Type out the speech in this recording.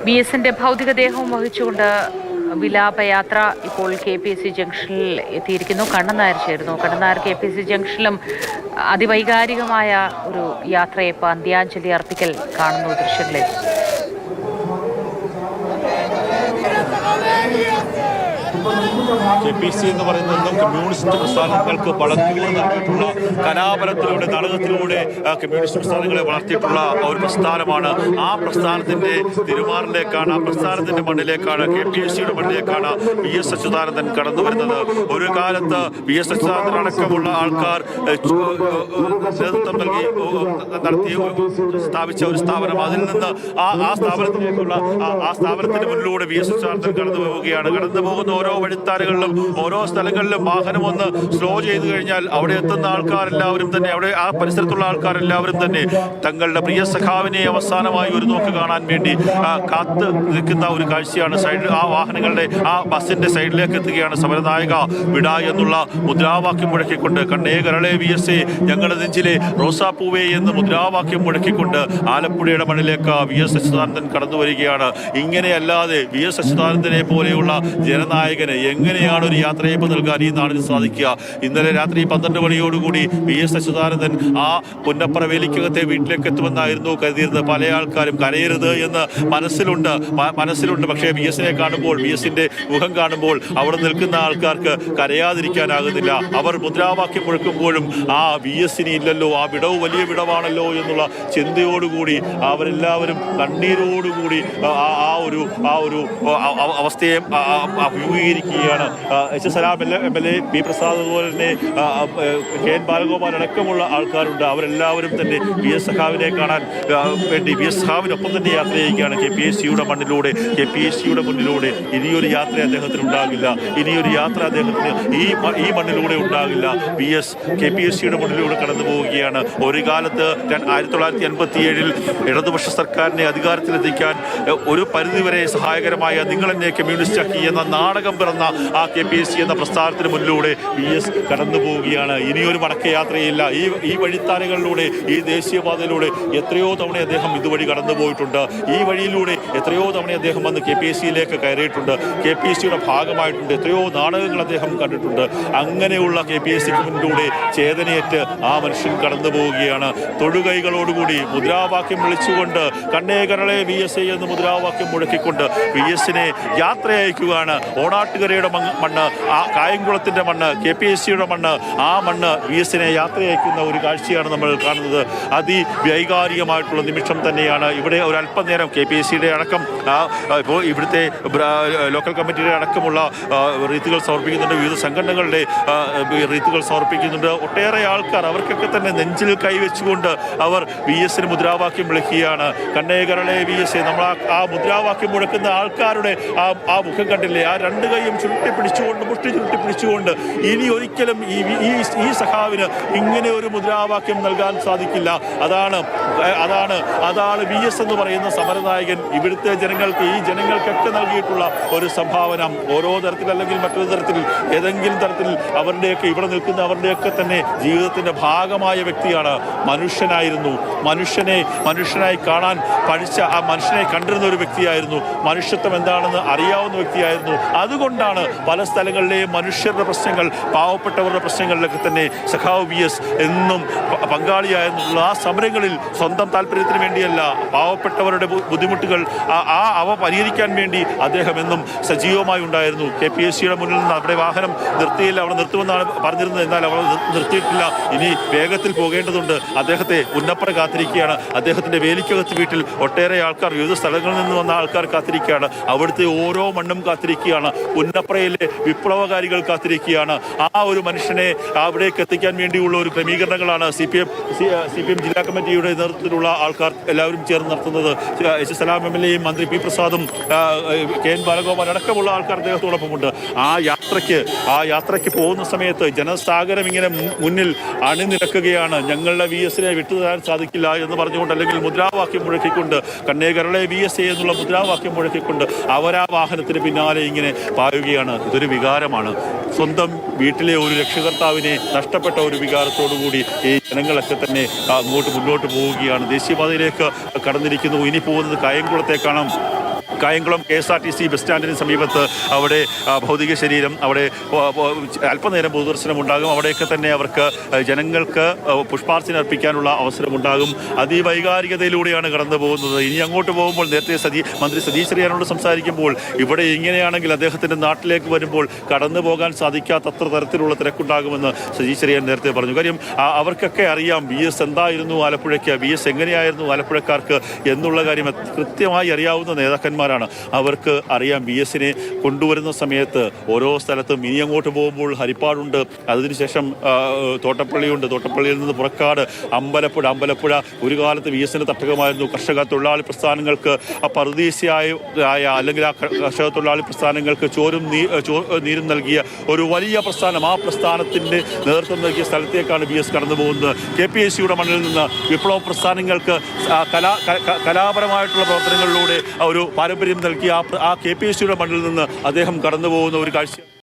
V എസിന്റെ ഭൗതികദേഹവും വഹിച്ചുകൊണ്ട് വിലാപയാത്ര ഇപ്പോൾ KPSC ജംഗ്ഷനിൽ എത്തിയിരിക്കുന്നു. കണ്ണൻ നായർ ചേരുന്നു. കണ്ണൻ നായർ, KPSC ജംഗ്ഷനിലും അതിവൈകാരികമായ ഒരു യാത്രയെ ഇപ്പോൾ അന്ത്യാഞ്ജലി അർപ്പിക്കൽ കാണുന്നു ദൃശ്യങ്ങളിൽ. KPSC എന്ന് പറയുന്നതും കമ്മ്യൂണിസ്റ്റ് പ്രസ്ഥാനങ്ങൾക്ക് വളർത്തിക്കൊണ്ട് നൽകിയിട്ടുള്ള കലാബലത്തിലൂടെ നാടകത്തിലൂടെ കമ്മ്യൂണിസ്റ്റ് പ്രസ്ഥാനങ്ങളെ വളർത്തിയിട്ടുള്ള ഒരു പ്രസ്ഥാനമാണ്. ആ പ്രസ്ഥാനത്തിന്റെ തിരുമാറിലേക്കാണ്, ആ പ്രസ്ഥാനത്തിന്റെ മണ്ണിലേക്കാണ്, KPSCയുടെ മണ്ണിലേക്കാണ് VS അച്യുതാനന്ദൻ കടന്നു വരുന്നത്. ഒരു കാലത്ത് VS അച്യുതാനന്ദൻ അടക്കമുള്ള ആൾക്കാർ നേതൃത്വം നൽകി നടത്തി സ്ഥാപിച്ച ഒരു സ്ഥാപനം. അതിൽ നിന്ന് ആ സ്ഥാപനത്തിലേക്കുള്ള ആ സ്ഥാപനത്തിന് മുന്നിലൂടെ VS അച്യുതാനന്ദൻ കടന്നു പോവുകയാണ്. കടന്നു പോകുന്ന ഓരോ വഴിത്താരകളിലും ഓരോ സ്ഥലങ്ങളിലും വാഹനം ഒന്ന് സ്ലോ ചെയ്തു കഴിഞ്ഞാൽ അവിടെ എത്തുന്ന ആൾക്കാരെല്ലാവരും തന്നെ, അവിടെ ആ പരിസരത്തുള്ള ആൾക്കാരെല്ലാവരും തന്നെ തങ്ങളുടെ പ്രിയ സഖാവിനെ അവസാനമായി ഒരു നോക്ക് കാണാൻ വേണ്ടി കാത്ത് നിൽക്കുന്ന ഒരു കാഴ്ചയാണ്. സൈഡിൽ ആ വാഹനങ്ങളുടെ ആ ബസിന്റെ സൈഡിലേക്ക് എത്തുകയാണ്. സമരനായക വിട എന്നുള്ള മുദ്രാവാക്യം മുഴക്കിക്കൊണ്ട്, കണ്ണേ കരളെ VS ഞങ്ങളുടെ നെഞ്ചിലെ റോസാപ്പൂവേ എന്ന് മുദ്രാവാക്യം മുഴക്കിക്കൊണ്ട് ആലപ്പുഴയുടെ മണ്ണിലേക്ക് VS അച്യുതാനന്ദൻ കടന്നു വരികയാണ്. ഇങ്ങനെയല്ലാതെ VS അച്യുതാനന്ദനെ പോലെയുള്ള ജനനായകന് എങ്ങനെയാണ് ഒരു യാത്രയപ്പ് നൽകാൻ ഈ നാടിന് സാധിക്കുക? ഇന്നലെ രാത്രി 12 മണിയോടുകൂടി VS അച്യുതാനന്ദൻ ആ പുന്നപ്പറ വേലിക്കകത്തെ വീട്ടിലേക്ക് എത്തുമെന്നായിരുന്നു കരുതിയിരുന്നത്. പല ആൾക്കാരും കരയരുത് എന്ന് മനസ്സിലുണ്ട്. പക്ഷേ VSനെ കാണുമ്പോൾ, VSന്റെ മുഖം കാണുമ്പോൾ അവിടെ നിൽക്കുന്ന ആൾക്കാർക്ക് കരയാതിരിക്കാനാകുന്നില്ല. അവർ മുദ്രാവാക്യം മുഴക്കുമ്പോഴും ആ VSന് ഇല്ലല്ലോ, ആ വിടവ് വലിയ വിടവാണല്ലോ എന്നുള്ള ചിന്തയോടുകൂടി അവരെല്ലാവരും കണ്ണീരോടുകൂടി ആ ഒരു അവസ്ഥയെ അഭിമുഖീകരിക്കുകയാണ്. സലാം MLA, P പ്രസാദ്, അതുപോലെ തന്നെ KN ബാലഗോപാൽ അടക്കമുള്ള ആൾക്കാരുണ്ട്. അവരെല്ലാവരും തന്നെ VS സഖാവിനെ കാണാൻ വേണ്ടി VS സഖാവിനൊപ്പം തന്നെ യാത്ര ചെയ്യുകയാണ് KPSCയുടെ മണ്ണിലൂടെ, KPSCയുടെ മുന്നിലൂടെ. ഇനിയൊരു യാത്ര അദ്ദേഹത്തിന് ഉണ്ടാകില്ല, ഇനിയൊരു യാത്ര അദ്ദേഹത്തിന് ഈ മണ്ണിലൂടെ ഉണ്ടാകില്ല. VS KPSCയുടെ മുന്നിലൂടെ കടന്നു പോവുകയാണ്. ഒരു കാലത്ത് 1987 ഇടതുപക്ഷ സർക്കാരിനെ അധികാരത്തിലെത്തിക്കാൻ ഒരു പരിധിവരെ സഹായകരമായ നിങ്ങളെന്നെ കമ്മ്യൂണിസ്റ്റ് ആക്കി എന്ന നാടകം പിറന്ന ആ KPSC എന്ന പ്രസ്ഥാനത്തിന് മുന്നിലൂടെ VS കടന്നു പോവുകയാണ്. ഇനിയൊരു മടക്കയാത്രയില്ല. ഈ വഴിത്താരകളിലൂടെ, ഈ ദേശീയപാതയിലൂടെ എത്രയോ തവണ അദ്ദേഹം ഇതുവഴി കടന്നു പോയിട്ടുണ്ട്. ഈ വഴിയിലൂടെ എത്രയോ തവണ അദ്ദേഹം വന്ന് KPSCയിലേക്ക് കയറിയിട്ടുണ്ട്, KPSCയുടെ ഭാഗമായിട്ടുണ്ട്. എത്രയോ നാടകങ്ങൾ അദ്ദേഹം കണ്ടിട്ടുണ്ട്. അങ്ങനെയുള്ള KPSCക്ക് മുന്നിലൂടെ ചേതനയേറ്റ് ആ മനുഷ്യൻ കടന്നു പോവുകയാണ്. തൊഴുകൈകളോടുകൂടി മുദ്രാവാക്യം വിളിച്ചുകൊണ്ട്, കണ്ണേ കരളെ VS എന്ന് മുദ്രാവാക്യം മുഴക്കിക്കൊണ്ട് VSനെ യാത്ര അയക്കുകയാണ്. ഓണാട്ടുകരയുടെ മണ്ണ്, ആ കായംകുളത്തിന്റെ മണ്ണ്, KPSCയുടെ മണ്ണ്, ആ മണ്ണ് VSനെ യാത്ര അയക്കുന്ന ഒരു കാഴ്ചയാണ് നമ്മൾ കാണുന്നത്. അതിവൈകാരികമായിട്ടുള്ള നിമിഷം തന്നെയാണ്. ഇവിടെ ഒരു അല്പനേരം KPSCയുടെ അടക്കം ഇപ്പോൾ ഇവിടുത്തെ ലോക്കൽ കമ്മിറ്റിയുടെ അടക്കമുള്ള റീത്തുകൾ സമർപ്പിക്കുന്നുണ്ട്, വിവിധ സംഘടനകളുടെ റീത്തുകൾ സമർപ്പിക്കുന്നുണ്ട്. ഒട്ടേറെ ആൾക്കാർ അവർക്കൊക്കെ തന്നെ നെഞ്ചിൽ കൈവച്ചുകൊണ്ട് അവർ VSന് മുദ്രാവാക്യം വിളിക്കുകയാണ്. കണ്ണേ കരളെ VS. നമ്മൾ ആ മുദ്രാവാക്യം മുഴക്കുന്ന ആൾക്കാരുടെ ആ മുഖം കണ്ടില്ലേ? ആ രണ്ട് കൈയും ചുരുട്ടിപ്പിടിച്ചുകൊണ്ട്, മുഷ്ടി ചുരുട്ടിപ്പിടിച്ചുകൊണ്ട്, ഇനി ഒരിക്കലും ഈ സഖാവിന് ഇങ്ങനെ ഒരു മുദ്രാവാക്യം നൽകാൻ സാധിക്കില്ല. അതാണ് VS എന്ന് പറയുന്ന സമരനായകൻ ഇവിടുത്തെ ജനങ്ങൾക്ക്, ഈ ജനങ്ങൾക്കൊക്കെ നൽകിയിട്ടുള്ള ഒരു സംഭാവന. ഓരോ തരത്തിൽ അല്ലെങ്കിൽ മറ്റൊരു തരത്തിൽ, ഏതെങ്കിലും തരത്തിൽ അവരുടെയൊക്കെ ഇവിടെ നിൽക്കുന്ന അവരുടെയൊക്കെ തന്നെ ജീവിതത്തിന്റെ ഭാഗമായ വ്യക്തിയാണ്. മനുഷ്യനായിരുന്നു, മനുഷ്യനായി കാണാൻ പഠിച്ച, ആ മനുഷ്യനെ കണ്ടിരുന്ന ഒരു വ്യക്തിയായിരുന്നു. മനുഷ്യത്വം എന്താണെന്ന് അറിയാവുന്ന വ്യക്തിയായിരുന്നു. അതുകൊണ്ടാണ് പല സ്ഥലങ്ങളിലെയും മനുഷ്യരുടെ പ്രശ്നങ്ങൾ, പാവപ്പെട്ടവരുടെ പ്രശ്നങ്ങളിലൊക്കെ തന്നെ സഖാവ് VS എന്നും പങ്കാളിയായിരുന്നുള്ള ആ സമരങ്ങളിൽ സ്വന്തം താല്പര്യത്തിന് വേണ്ടിയല്ല, പാവപ്പെട്ടവരുടെ ബുദ്ധിമുട്ടുകൾ അവ പരിഹരിക്കാൻ വേണ്ടി അദ്ദേഹം എന്നും സജീവമായി ഉണ്ടായിരുന്നു. KPSCയുടെ മുന്നിൽ നിന്ന് അവിടെ വാഹനം നിർത്തിയില്ല, അവിടെ നിർത്തുമെന്നാണ് പറഞ്ഞിരുന്നത്. എന്നാൽ അവർ നിർത്തിയിട്ടില്ല. ഇനി വേഗത്തിൽ പോകേണ്ടതുണ്ട്. അദ്ദേഹത്തെ പുന്നപ്പറ കാത്തിരിക്കുകയാണ്. അദ്ദേഹത്തിന്റെ വേലിക്കകത്ത് വീട്ടിൽ ഒട്ടേറെ ആൾക്കാർ, വിവിധ സ്ഥലങ്ങളിൽ നിന്ന് വന്ന ആൾക്കാർ കാത്തിരിക്കുകയാണ്. അവിടുത്തെ ഓരോ മണ്ണും കാത്തിരിക്കുകയാണ്. പുന്നപ്പറയിലെ വിപ്ലവകാരികൾ കാത്തിരിക്കുകയാണ്. ആ ഒരു മനുഷ്യനെ അവിടേക്ക് എത്തിക്കാൻ വേണ്ടിയുള്ള ഒരു ക്രമീകരണങ്ങളാണ് CPM ജില്ലാ കമ്മിറ്റിയുടെ നേതൃത്വത്തിലുള്ള ആൾക്കാർ എല്ലാവരും ചേർന്ന് നടത്തുന്നത്. സലാം MLAയും മന്ത്രി P പ്രസാദും KN ബാലഗോപാൽ അടക്കമുള്ള ആൾക്കാർ അദ്ദേഹത്തോടൊപ്പമുണ്ട്. ആ യാത്രയ്ക്ക് പോകുന്ന സമയത്ത് ജനസാഗരം ഇങ്ങനെ മുന്നിൽ അണിനിരക്കുകയാണ്. ഞങ്ങളുടെ VSനെ വിട്ടുതരാൻ സാധിക്കില്ല എന്ന് പറഞ്ഞുകൊണ്ട്, അല്ലെങ്കിൽ മുദ്രാവാക്യം മുഴക്കിക്കൊണ്ട്, കണ്ണേ കരളെ VS എന്നുള്ള മുദ്രാവാക്യം മുഴക്കിക്കൊണ്ട് അവരാ വാഹനത്തിന് പിന്നാലെ ഇങ്ങനെ പായുകയാണ്. വികാരമാണ്, ഇതൊരു വികാരമാണ്. സ്വന്തം വീട്ടിലെ ഒരു രക്ഷകർത്താവിനെ നഷ്ടപ്പെട്ട ഒരു വികാരത്തോടുകൂടി ഈ ജനങ്ങളൊക്കെ തന്നെ അങ്ങോട്ട് മുന്നോട്ട് പോവുകയാണ്. ദേശീയപാതയിലേക്ക് കടന്നിരിക്കുന്നു. ഇനി പോകുന്നത് കായംകുളത്തേക്കാണ്. കായംകുളം KSRTC ബസ് സ്റ്റാൻഡിന് സമീപത്ത് അവിടെ ഭൗതിക ശരീരം അവിടെ അല്പനേരം പൊതുദർശനം ഉണ്ടാകും. അവിടെയൊക്കെ തന്നെ അവർക്ക് ജനങ്ങൾക്ക് പുഷ്പാർച്ചന അർപ്പിക്കാനുള്ള അവസരമുണ്ടാകും. അതിവൈകാരികതയിലൂടെയാണ് കടന്നു പോകുന്നത്. ഇനി അങ്ങോട്ട് പോകുമ്പോൾ നേരത്തെ മന്ത്രി സതീഷ് ചെറിയാനോട് സംസാരിക്കുമ്പോൾ ഇവിടെ ഇങ്ങനെയാണെങ്കിൽ അദ്ദേഹത്തിൻ്റെ നാട്ടിലേക്ക് വരുമ്പോൾ കടന്നു പോകാൻ സാധിക്കാത്തത്ര തരത്തിലുള്ള തിരക്കുണ്ടാകുമെന്ന് സതീഷ് ചെറിയാൻ നേരത്തെ പറഞ്ഞു. കാര്യം അവർക്കൊക്കെ അറിയാം VS എന്തായിരുന്നു ആലപ്പുഴയ്ക്ക്, VS എങ്ങനെയായിരുന്നു ആലപ്പുഴക്കാർക്ക് എന്നുള്ള കാര്യം കൃത്യമായി അറിയാവുന്ന നേതാക്കന്മാർ. അവർക്ക് അറിയാം VSനെ കൊണ്ടുവരുന്ന സമയത്ത് ഓരോ സ്ഥലത്തും ഇനി അങ്ങോട്ട് പോകുമ്പോൾ ഹരിപ്പാടുണ്ട്, അതിനുശേഷം തോട്ടപ്പള്ളിയുണ്ട്, തോട്ടപ്പള്ളിയിൽ നിന്ന് പുറക്കാട്, അമ്പലപ്പുഴ ഒരു കാലത്ത് VSന് തട്ടകമായിരുന്നു. കർഷക തൊഴിലാളി പ്രസ്ഥാനങ്ങൾക്ക് പറുദീസയായ അല്ലെങ്കിൽ ആ കർഷക തൊഴിലാളി പ്രസ്ഥാനങ്ങൾക്ക് ചോരും നീരും നൽകിയ ഒരു വലിയ പ്രസ്ഥാനം, ആ പ്രസ്ഥാനത്തിൻ്റെ നേതൃത്വം നൽകിയ സ്ഥലത്തേക്കാണ് VS കടന്നു പോകുന്നത്. KPSCയുടെ മണ്ണിൽ നിന്ന് വിപ്ലവ പ്രസ്ഥാനങ്ങൾക്ക് കലാപരമായിട്ടുള്ള പ്രവർത്തനങ്ങളിലൂടെ ഒരു പാരമ്പര്യം നൽകിയ ആ KPSCയുടെ മണ്ണിൽ നിന്ന് അദ്ദേഹം കടന്നു പോകുന്ന ഒരു കാഴ്ച.